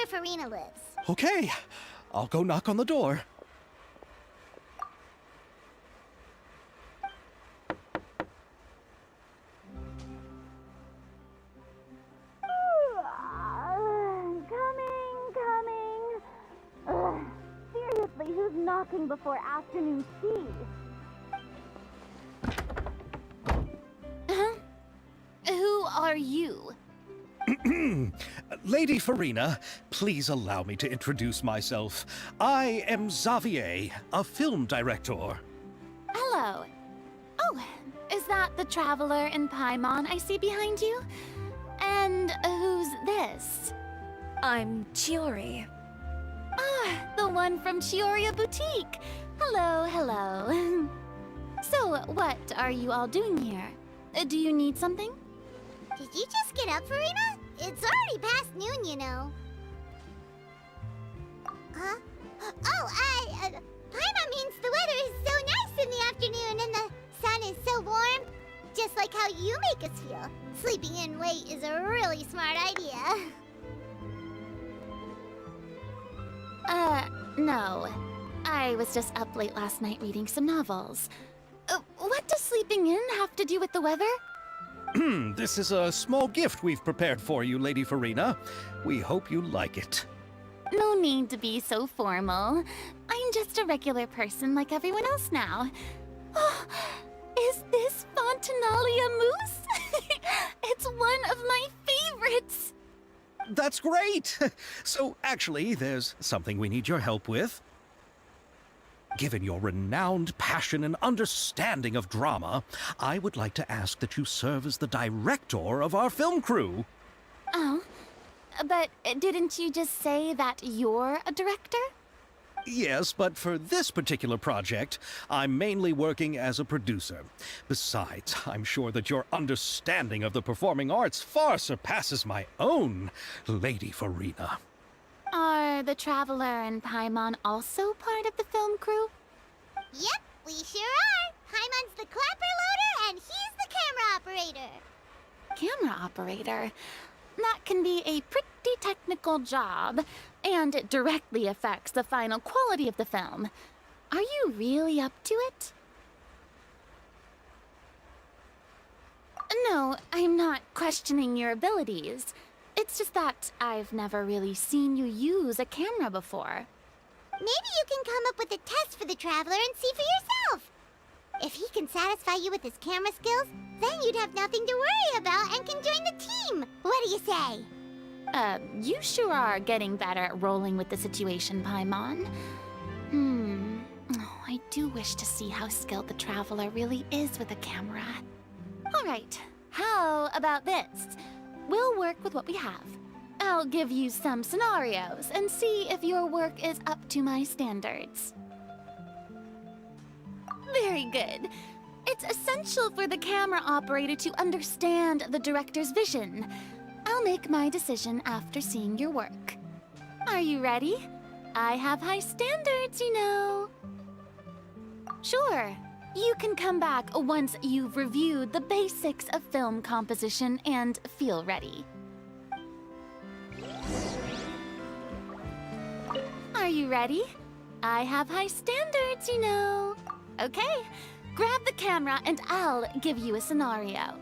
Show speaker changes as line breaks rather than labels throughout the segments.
where Farina lives.
Okay, I'll go knock on the door.
Coming. Ugh, seriously, who's knocking before afternoon tea?
Huh? Who are you?
Lady Farina, please allow me to introduce myself. I am Xavier, a film director.
Hello. Oh, is that the traveler in Paimon I see behind you? And who's this?
I'm Chiori.
Ah, the one from Chioria Boutique. Hello. So, what are you all doing here? Do you need something?
Did you just get up, Farina? It's already past noon, you know. Huh? Paimon means the weather is so nice in the afternoon and the sun is so warm. Just like how you make us feel. Sleeping in late is a really smart idea.
No. I was just up late last night reading some novels. What does sleeping in have to do with the weather?
This is a small gift we've prepared for you, Lady Farina. We hope you like it.
No need to be so formal. I'm just a regular person like everyone else now. Oh, is this Fontinalia mousse? It's one of my favorites!
That's great! So, actually, there's something we need your help with. Given your renowned passion and understanding of drama, I would like to ask that you serve as the director of our film crew.
Oh, but didn't you just say that you're a director?
Yes, but for this particular project, I'm mainly working as a producer. Besides, I'm sure that your understanding of the performing arts far surpasses my own, Lady Farina.
Are the Traveler and Paimon also part of the film crew?
Yep, we sure are. Paimon's the clapper loader and he's the camera operator.
Camera operator? That can be a pretty technical job, and it directly affects the final quality of the film. Are you really up to it? No, I'm not questioning your abilities. It's just that I've never really seen you use a camera before.
Maybe you can come up with a test for the Traveler and see for yourself. If he can satisfy you with his camera skills, then you'd have nothing to worry about and can join the team. What do you say?
You sure are getting better at rolling with the situation, Paimon. Oh, I do wish to see how skilled the Traveler really is with a camera. All right, how about this? We'll work with what we have. I'll give you some scenarios and see if your work is up to my standards. Very good. It's essential for the camera operator to understand the director's vision. I'll make my decision after seeing your work. Are you ready? I have high standards, you know. Sure. You can come back once you've reviewed the basics of film composition and feel ready. Are you ready? I have high standards, you know. Okay, grab the camera and I'll give you a scenario.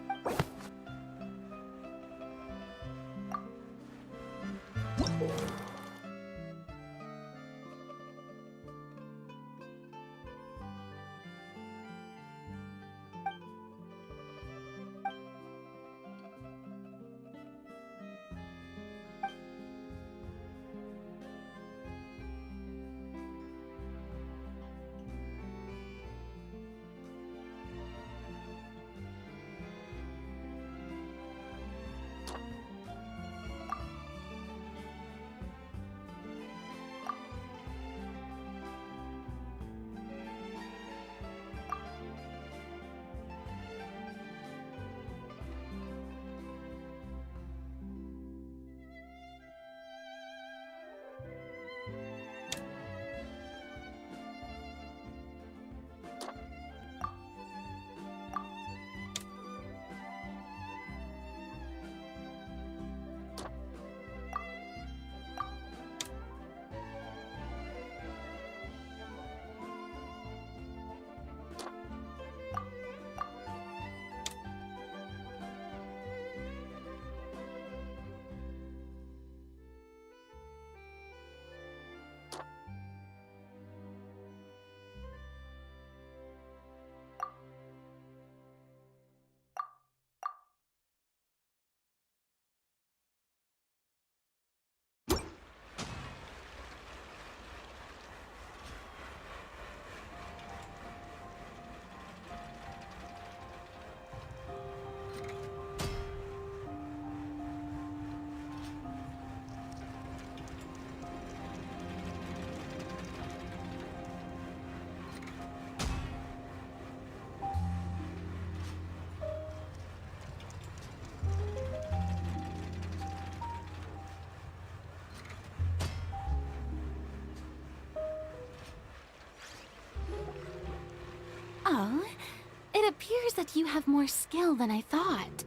appears that you have more skill than I thought.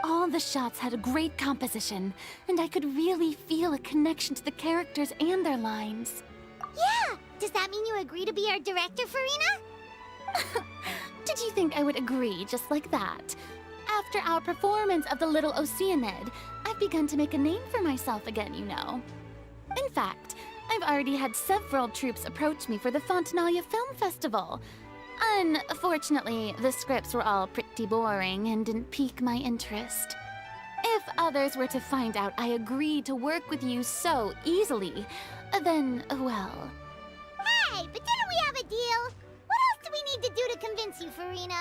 All the shots had a great composition, and I could really feel a connection to the characters and their lines.
Yeah! Does that mean you agree to be our director, Farina?
Did you think I would agree just like that? After our performance of the Little Oceanid, I've begun to make a name for myself again, you know. In fact, I've already had several troops approach me for the Fontanalia Film Festival. Unfortunately, the scripts were all pretty boring and didn't pique my interest. If others were to find out I agreed to work with you so easily, then, well...
Hey, but didn't we have a deal? What else do we need to do to convince you, Farina?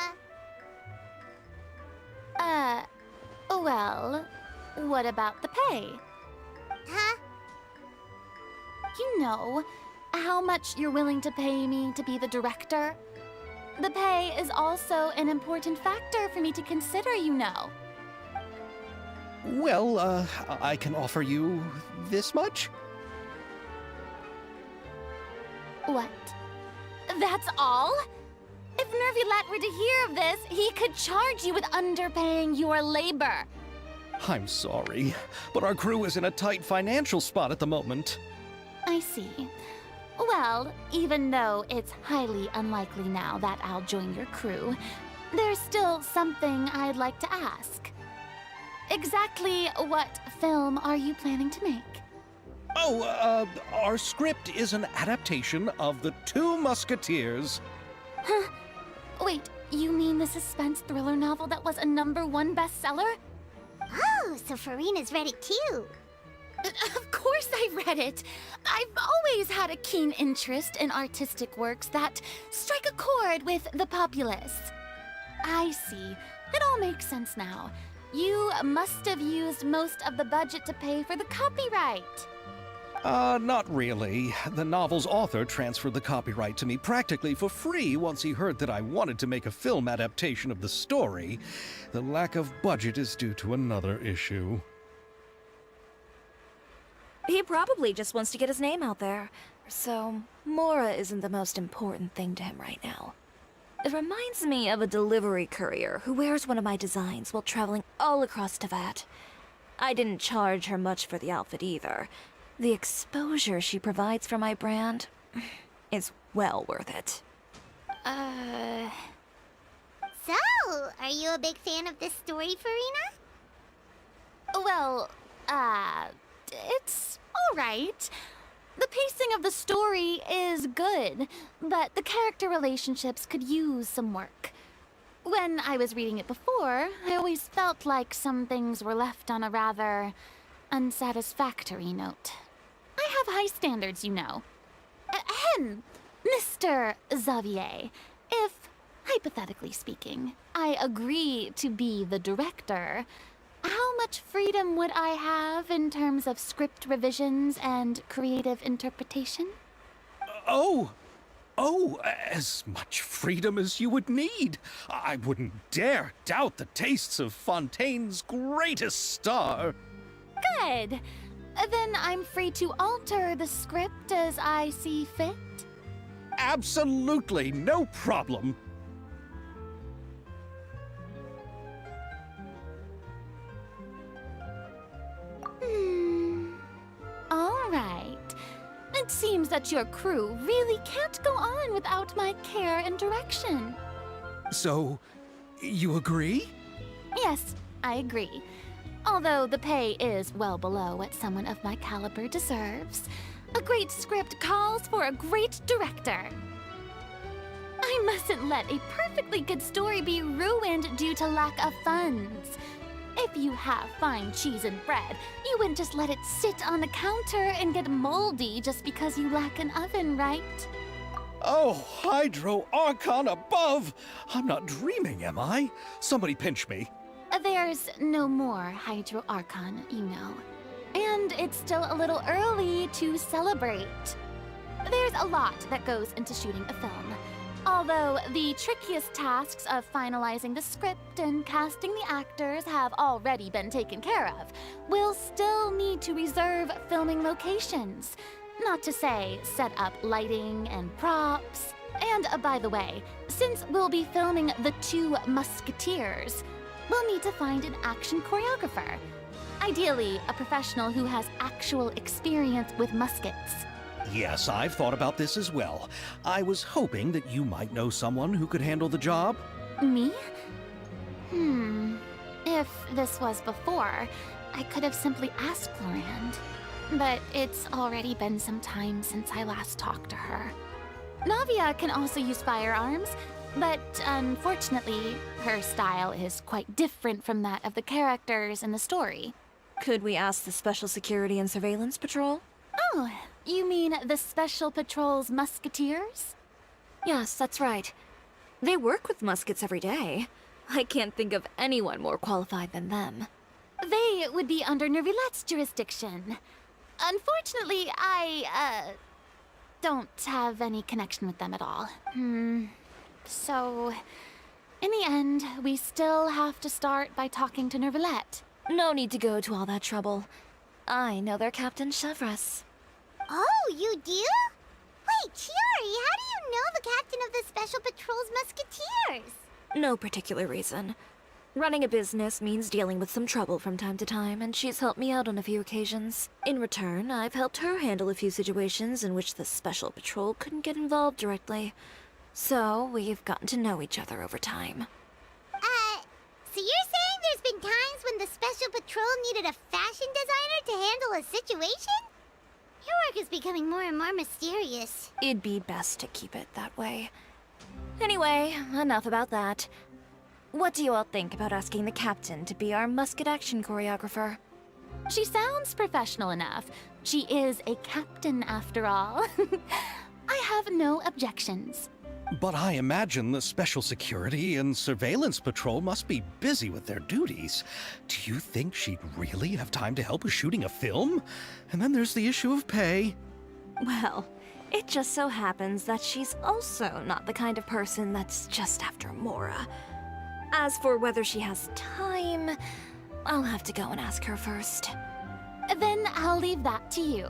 Well, what about the pay?
Huh?
You know, how much you're willing to pay me to be the director? The pay is also an important factor for me to consider, you know.
Well, I can offer you this much?
What? That's all? If Nervilat were to hear of this, he could charge you with underpaying your labor.
I'm sorry, but our crew is in a tight financial spot at the moment.
I see. Well, even though it's highly unlikely now that I'll join your crew, there's still something I'd like to ask. Exactly what film are you planning to make?
Oh, our script is an adaptation of The Two Musketeers.
Huh? Wait, you mean the suspense thriller novel that was a #1 bestseller?
Oh, so Farina's read it too.
Of course I read it. I've always had a keen interest in artistic works that strike a chord with the populace. I see. It all makes sense now. You must have used most of the budget to pay for the copyright.
Not really. The novel's author transferred the copyright to me practically for free once he heard that I wanted to make a film adaptation of the story. The lack of budget is due to another issue.
He probably just wants to get his name out there. So, Mora isn't the most important thing to him right now. It reminds me of a delivery courier who wears one of my designs while traveling all across Teyvat. I didn't charge her much for the outfit either. The exposure she provides for my brand is well worth it.
So, are you a big fan of this story, Farina?
Well, it's alright. The pacing of the story is good, but the character relationships could use some work. When I was reading it before, I always felt like some things were left on a rather unsatisfactory note. I have high standards, you know. Ahem, Mr. Xavier, if, hypothetically speaking, I agree to be the director, how much freedom would I have in terms of script revisions and creative interpretation?
Oh, as much freedom as you would need. I wouldn't dare doubt the tastes of Fontaine's greatest star.
Good. Then I'm free to alter the script as I see fit.
Absolutely, no problem.
All right. It seems that your crew really can't go on without my care and direction.
So, you agree?
Yes, I agree. Although the pay is well below what someone of my caliber deserves, a great script calls for a great director. I mustn't let a perfectly good story be ruined due to lack of funds. If you have fine cheese and bread, you wouldn't just let it sit on the counter and get moldy just because you lack an oven, right?
Oh, Hydro Archon above! I'm not dreaming, am I? Somebody pinch me.
There's no more Hydro Archon, you know. And it's still a little early to celebrate. There's a lot that goes into shooting a film. Although the trickiest tasks of finalizing the script and casting the actors have already been taken care of, we'll still need to reserve filming locations. Not to say set up lighting and props. And by the way, since we'll be filming The Two Musketeers, we'll need to find an action choreographer. Ideally, a professional who has actual experience with muskets.
Yes, I've thought about this as well. I was hoping that you might know someone who could handle the job.
Me? If this was before, I could have simply asked Florand. But it's already been some time since I last talked to her. Navia can also use firearms, but unfortunately, her style is quite different from that of the characters in the story.
Could we ask the Special Security and Surveillance Patrol?
Oh, you mean the Special Patrol's musketeers?
Yes, that's right. They work with muskets every day. I can't think of anyone more qualified than them.
They would be under Nervilette's jurisdiction. Unfortunately, I don't have any connection with them at all. So, in the end, we still have to start by talking to Nervilette.
No need to go to all that trouble. I know their Captain Chevres.
Oh, you do? Wait, Chiori, how do you know the captain of the Special Patrol's Musketeers?
No particular reason. Running a business means dealing with some trouble from time to time, and she's helped me out on a few occasions. In return, I've helped her handle a few situations in which the Special Patrol couldn't get involved directly. So, we've gotten to know each other over time.
So you're saying there's been times when the Special Patrol needed a fashion designer to handle a situation? Your work is becoming more and more mysterious.
It'd be best to keep it that way. Anyway, enough about that. What do you all think about asking the captain to be our musket action choreographer?
She sounds professional enough. She is a captain after all. I have no objections.
But I imagine the Special Security and Surveillance Patrol must be busy with their duties. Do you think she'd really have time to help with shooting a film? And then there's the issue of pay.
Well, it just so happens that she's also not the kind of person that's just after Mora. As for whether she has time, I'll have to go and ask her first.
Then I'll leave that to you.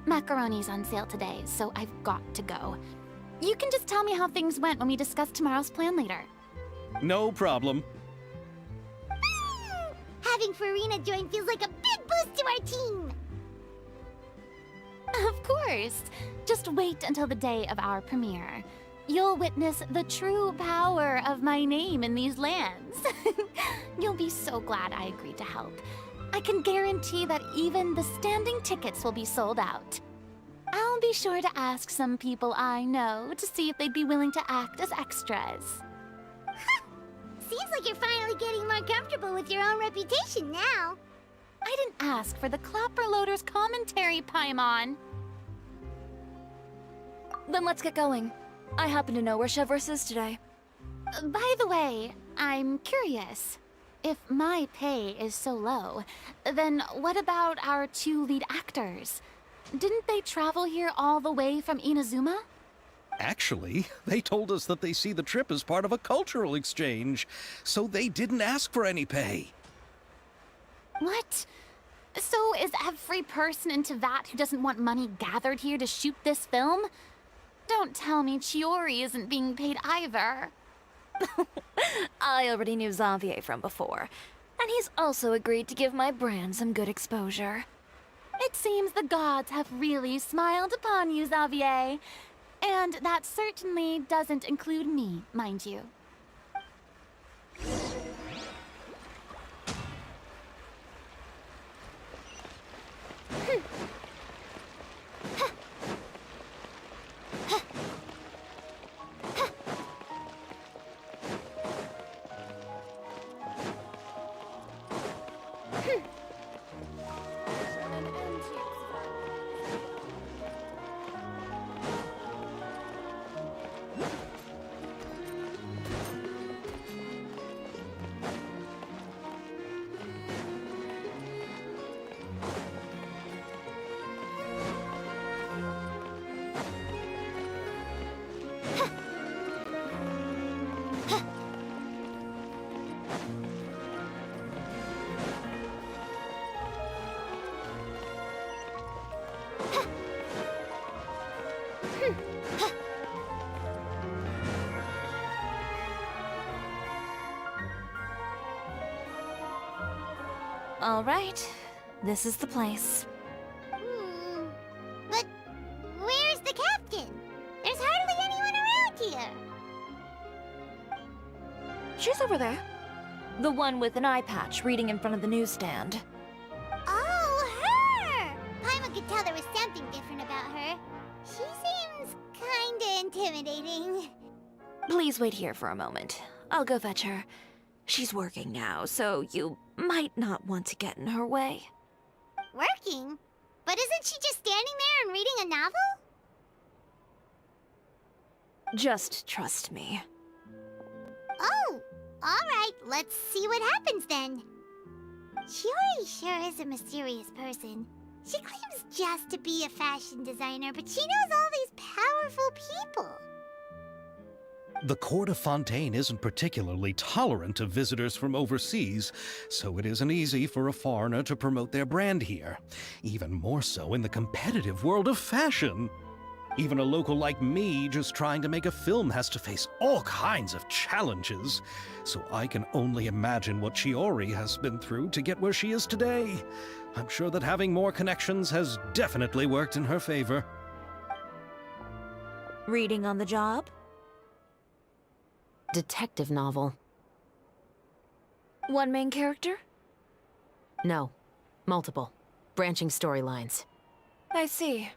Macaroni's on sale today, so I've got to go. You can just tell me how things went when we discuss tomorrow's plan later.
No problem.
Having Farina join feels like a big boost to our team.
Of course. Just wait until the day of our premiere. You'll witness the true power of my name in these lands. You'll be so glad I agreed to help. I can guarantee that even the standing tickets will be sold out. I'll be sure to ask some people I know to see if they'd be willing to act as extras.
Seems like you're finally getting more comfortable with your own reputation now.
I didn't ask for the Clapperloader's commentary, Paimon.
Then let's get going. I happen to know where Chevres is today.
By the way, I'm curious. If my pay is so low, then what about our two lead actors? Didn't they travel here all the way from Inazuma?
Actually, they told us that they see the trip as part of a cultural exchange, so they didn't ask for any pay.
What? So is every person in Tevat who doesn't want money gathered here to shoot this film? Don't tell me Chiori isn't being paid either.
I already knew Xavier from before, and he's also agreed to give my brand some good exposure.
It seems the gods have really smiled upon you, Xavier. And that certainly doesn't include me, mind you.
All right, this is the place.
But where's the captain? There's hardly anyone around here.
She's over there. The one with an eye patch reading in front of the newsstand.
Oh, her! Paimon could tell there was something different about her. She seems kinda intimidating.
Please wait here for a moment. I'll go fetch her. She's working now, so you might not want to get in her way.
Working? But isn't she just standing there and reading a novel?
Just trust me.
Oh, alright, let's see what happens then. Shiori sure is a mysterious person. She claims just to be a fashion designer, but she knows all these powerful people.
The court of Fontaine isn't particularly tolerant of visitors from overseas, so it isn't easy for a foreigner to promote their brand here. Even more so in the competitive world of fashion. Even a local like me just trying to make a film has to face all kinds of challenges. So I can only imagine what Shiori has been through to get where she is today. I'm sure that having more connections has definitely worked in her favor.
Reading on the job?
Detective novel.
One main character?
No. Multiple. Branching storylines.
I see.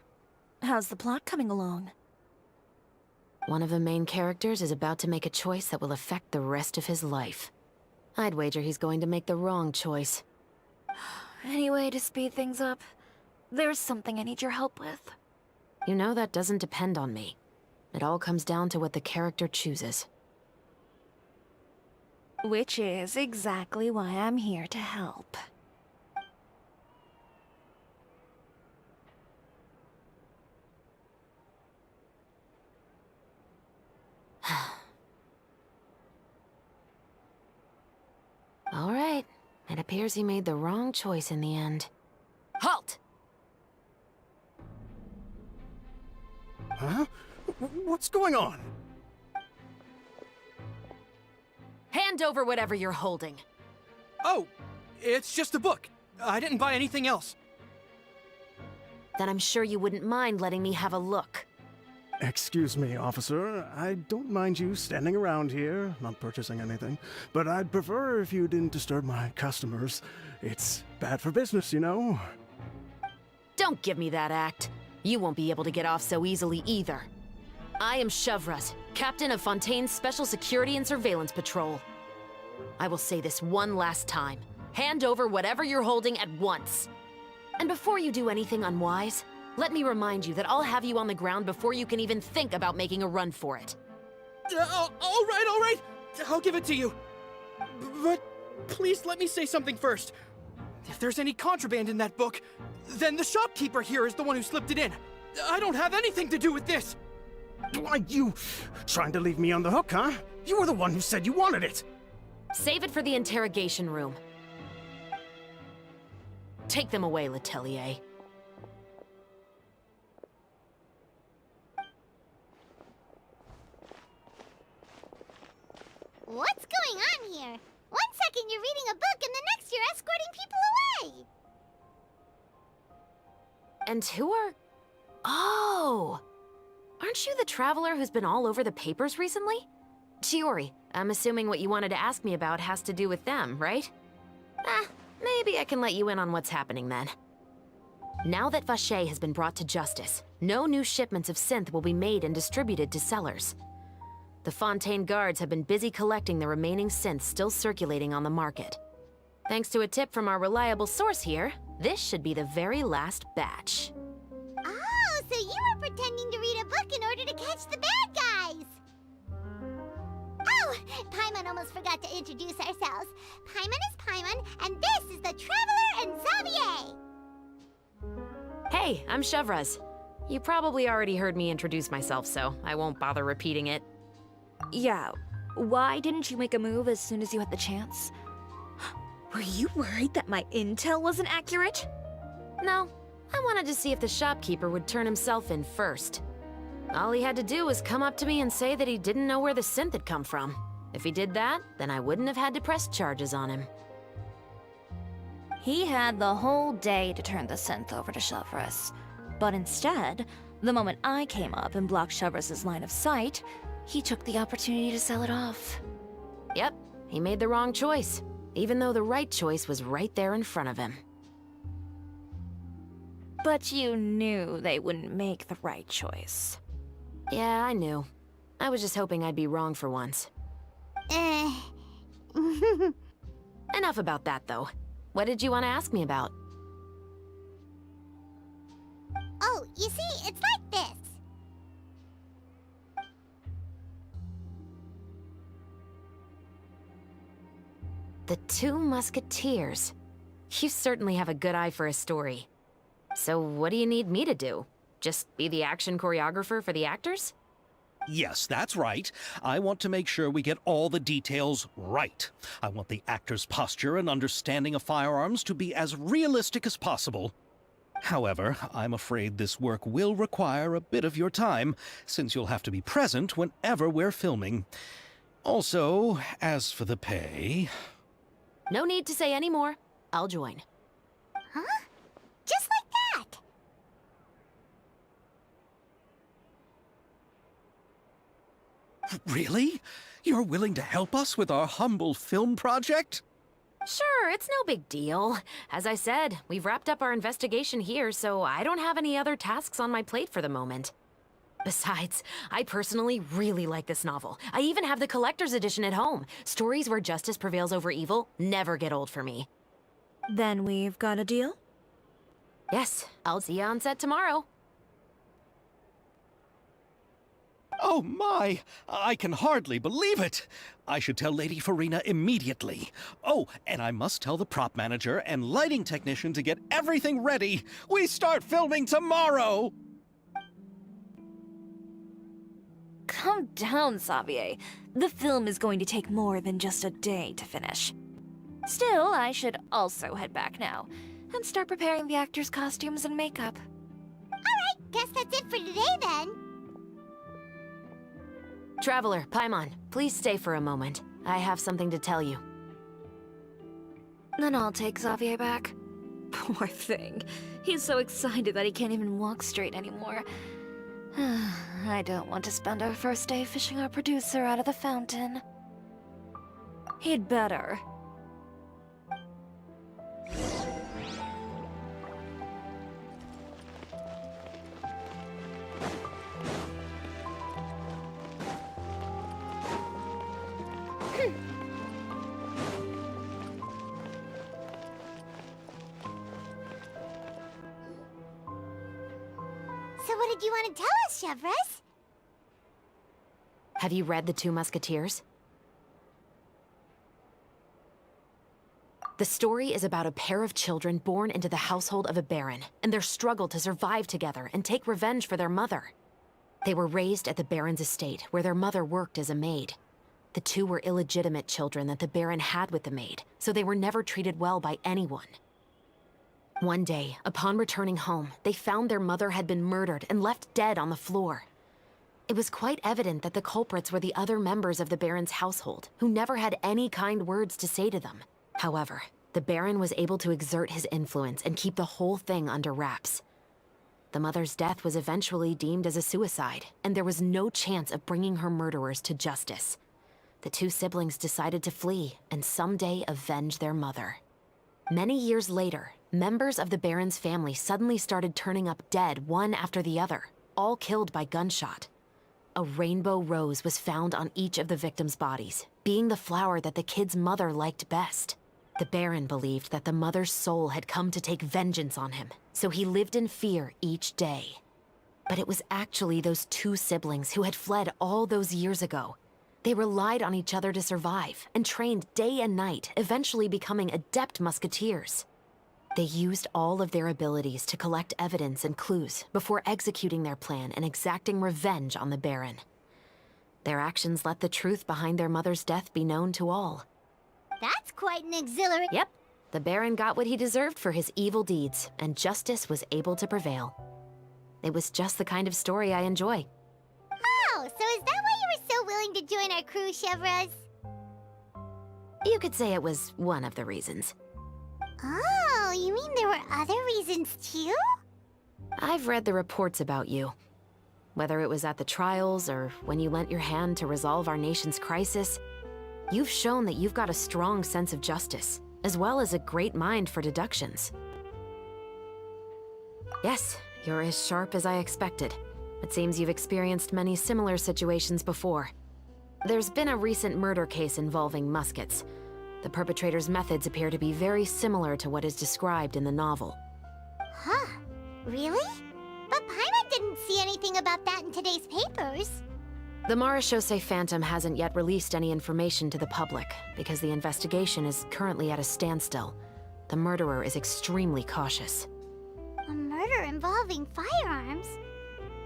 How's the plot coming along?
One of the main characters is about to make a choice that will affect the rest of his life. I'd wager he's going to make the wrong choice.
Any way to speed things up? There's something I need your help with.
You know that doesn't depend on me. It all comes down to what the character chooses.
Which is exactly why I'm here to help.
All right. It appears he made the wrong choice in the end. Halt!
Huh? What's going on?
Hand over whatever you're holding.
Oh, it's just a book. I didn't buy anything else.
Then I'm sure you wouldn't mind letting me have a look.
Excuse me, officer. I don't mind you standing around here, not purchasing anything, but I'd prefer if you didn't disturb my customers. It's bad for business, you know?
Don't give me that act. You won't be able to get off so easily either. I am Chevraz, captain of Fontaine's Special Security and Surveillance Patrol. I will say this one last time. Hand over whatever you're holding at once. And before you do anything unwise, let me remind you that I'll have you on the ground before you can even think about making a run for it.
All right. I'll give it to you. But please let me say something first. If there's any contraband in that book, then the shopkeeper here is the one who slipped it in. I don't have anything to do with this.
Why, you trying to leave me on the hook, huh? You were the one who said you wanted it.
Save it for the interrogation room. Take them away, Letelier.
What's going on here? One second you're reading a book and the next you're escorting people away.
And who are... Oh! Aren't you the traveler who's been all over the papers recently? Shiori, I'm assuming what you wanted to ask me about has to do with them, right? Maybe I can let you in on what's happening then. Now that Vacher has been brought to justice, no new shipments of synth will be made and distributed to sellers. The Fontaine guards have been busy collecting the remaining synths still circulating on the market. Thanks to a tip from our reliable source here, this should be the very last batch.
Oh, so you were pretending to read a book in order to catch the bad guys. Oh, Paimon almost forgot to introduce ourselves. Paimon is Paimon, and this is the Traveler and Xavier.
Hey, I'm Chevraz. You probably already heard me introduce myself, so I won't bother repeating it.
Yeah, why didn't you make a move as soon as you had the chance? Were you worried that my intel wasn't accurate?
No, I wanted to see if the shopkeeper would turn himself in first. All he had to do was come up to me and say that he didn't know where the synth had come from. If he did that, then I wouldn't have had to press charges on him.
He had the whole day to turn the synth over to Chevreuse. But instead, the moment I came up and blocked Chevreuse's line of sight, he took the opportunity to sell it off.
Yep, he made the wrong choice, even though the right choice was right there in front of him.
But you knew they wouldn't make the right choice.
Yeah, I knew. I was just hoping I'd be wrong for once. Enough about that, though. What did you want to ask me about?
Oh, you see, it's like this.
The Two Musketeers. You certainly have a good eye for a story. So what do you need me to do? Just be the action choreographer for the actors?
Yes, that's right. I want to make sure we get all the details right. I want the actor's posture and understanding of firearms to be as realistic as possible. However, I'm afraid this work will require a bit of your time, since you'll have to be present whenever we're filming. Also, as for the pay...
No need to say any more. I'll join.
Huh? Just like that.
Really? You're willing to help us with our humble film project?
Sure, it's no big deal. As I said, we've wrapped up our investigation here, so I don't have any other tasks on my plate for the moment. Besides, I personally really like this novel. I even have the collector's edition at home. Stories where justice prevails over evil never get old for me.
Then we've got a deal?
Yes, I'll see you on set tomorrow.
Oh my! I can hardly believe it! I should tell Lady Farina immediately. Oh, and I must tell the prop manager and lighting technician to get everything ready. We start filming tomorrow!
Calm down, Xavier. The film is going to take more than just a day to finish. Still, I should also head back now and start preparing the actors' costumes and makeup.
Alright, guess that's it for today then.
Traveler, Paimon, please stay for a moment. I have something to tell you.
Then I'll take Xavier back. Poor thing. He's so excited that he can't even walk straight anymore. I don't want to spend our first day fishing our producer out of the fountain. He'd better.
So what did you want to tell us, Chevreuse?
Have you read The Two Musketeers? The story is about a pair of children born into the household of a baron, and their struggle to survive together and take revenge for their mother. They were raised at the baron's estate, where their mother worked as a maid. The two were illegitimate children that the baron had with the maid, so they were never treated well by anyone. One day, upon returning home, they found their mother had been murdered and left dead on the floor. It was quite evident that the culprits were the other members of the baron's household, who never had any kind words to say to them. However, the baron was able to exert his influence and keep the whole thing under wraps. The mother's death was eventually deemed as a suicide, and there was no chance of bringing her murderers to justice. The two siblings decided to flee and someday avenge their mother. Many years later, members of the baron's family suddenly started turning up dead one after the other, all killed by gunshot. A rainbow rose was found on each of the victims' bodies, being the flower that the kid's mother liked best. The baron believed that the mother's soul had come to take vengeance on him, so he lived in fear each day. But it was actually those two siblings who had fled all those years ago. They relied on each other to survive and trained day and night, eventually becoming adept musketeers. They used all of their abilities to collect evidence and clues before executing their plan and exacting revenge on the baron. Their actions let the truth behind their mother's death be known to all.
That's quite an exhilarating...
Yep, the baron got what he deserved for his evil deeds, and justice was able to prevail. It was just the kind of story I enjoy.
Oh, so is that why you were so willing to join our crew, Chevreuse?
You could say it was one of the reasons.
Oh, other reasons too?
I've read the reports about you. Whether it was at the trials or when you lent your hand to resolve our nation's crisis, you've shown that you've got a strong sense of justice, as well as a great mind for deductions. Yes, you're as sharp as I expected. It seems you've experienced many similar situations before. There's been a recent murder case involving muskets. The perpetrator's methods appear to be very similar to what is described in the novel.
Huh. Really? But Paimon didn't see anything about that in today's papers.
The Marechaussee Phantom hasn't yet released any information to the public because the investigation is currently at a standstill. The murderer is extremely cautious.
A murder involving firearms?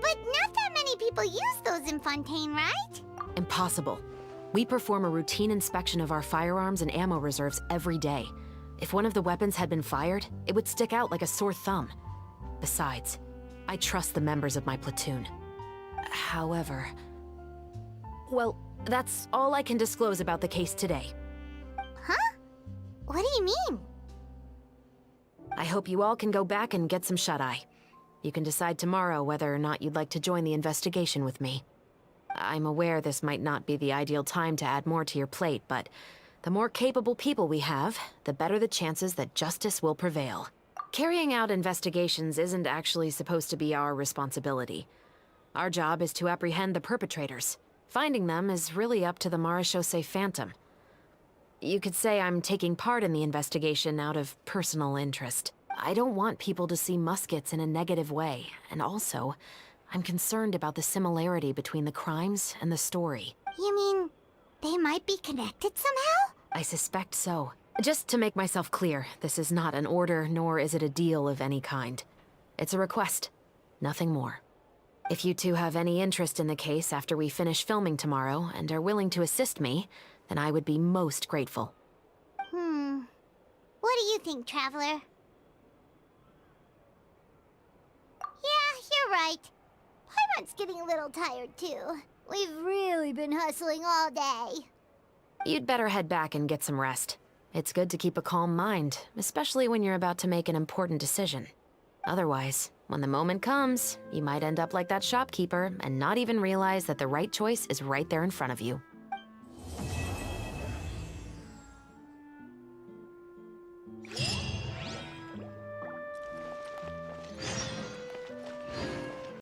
But not that many people use those in Fontaine, right?
Impossible. We perform a routine inspection of our firearms and ammo reserves every day. If one of the weapons had been fired, it would stick out like a sore thumb. Besides, I trust the members of my platoon. However... Well, that's all I can disclose about the case today.
Huh? What do you mean?
I hope you all can go back and get some shut-eye. You can decide tomorrow whether or not you'd like to join the investigation with me. I'm aware this might not be the ideal time to add more to your plate, but the more capable people we have, the better the chances that justice will prevail. Carrying out investigations isn't actually supposed to be our responsibility. Our job is to apprehend the perpetrators. Finding them is really up to the Marechaussee Phantom. You could say I'm taking part in the investigation out of personal interest. I don't want people to see muskets in a negative way, and also, I'm concerned about the similarity between the crimes and the story.
You mean they might be connected somehow?
I suspect so. Just to make myself clear, this is not an order, nor is it a deal of any kind. It's a request, nothing more. If you two have any interest in the case after we finish filming tomorrow and are willing to assist me, then I would be most grateful.
What do you think, Traveler? Yeah, you're right. Paimon's getting a little tired, too. We've really been hustling all day.
You'd better head back and get some rest. It's good to keep a calm mind, especially when you're about to make an important decision. Otherwise, when the moment comes, you might end up like that shopkeeper and not even realize that the right choice is right there in front of you.